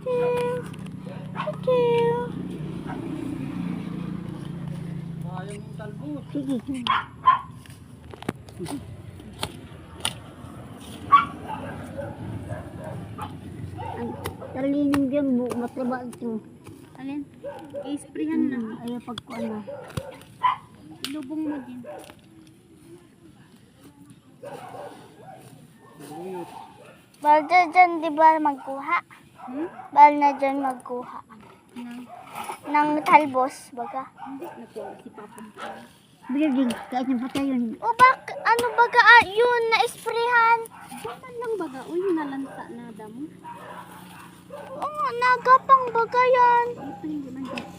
you. Thank you. Sige. Ang talining dyan mo, matraba ito. Alin? I-sprayhan na. Ayaw pag ano. Ilubong mo din. Bal na dyan, di ba magkuha? Bal na dyan magkuha. Nang talbos, baga. Hindi, nakuha si Papa. Building, kahit yung patay yun. O ano baga yun, na-sprayhan? Saan lang baga? Uy, nalansa na damo. Oo, nagapang baga yan. Ito hindi man dito.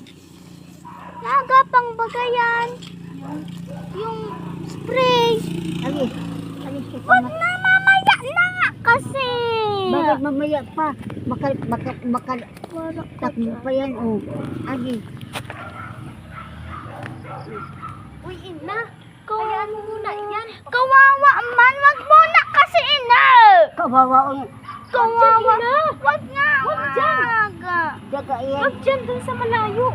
Nagapang baga yan. Yung spray. Agi, huwag na, mamaya na nga kasi. Bakit mamaya pa? Takbo pa yan, oh. Agi. Uy, ina. Kayaan mo muna yan. Kawawa man, wag muna kasi ina. Kawawa, kawawa. Wag nga, Wag dyan. Daga yan. Wag dyan, dun sa malayo.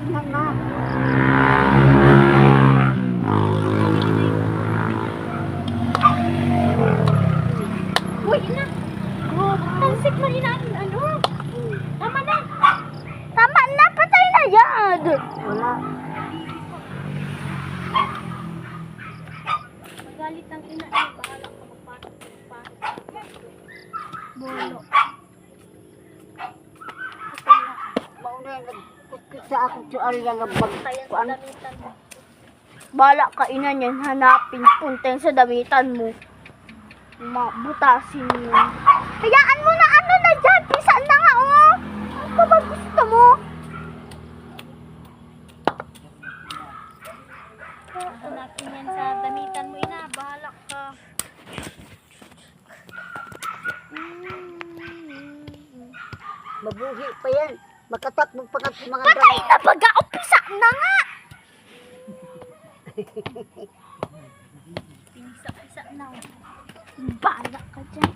Nga. Uy, ina. Tansik mo inain, ano? Tama na. Tama na, patay na yan. Wala. Magalit ang ina. Bahala ka magpasok pa. Bolo. Mauna yung nagkutkut sa akong sual yan ang Tayan sa kuan. damitan mo. Bala ka ina niyan, hanapin punteng sa damitan mo. Mabutasin mo. Hayaan mo na ano na dyan, pisa na nga oh. Ano pa ba gusto mo? Hanapin yan sa damitan mo, ina. Bahala ka. Mabuhi pa yan. Makatakbog pa ka sa mga Patay na baga. O, pisa na nga. Pisa na. Bala ka dyan.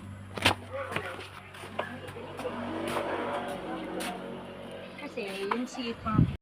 Kasi yung sipa.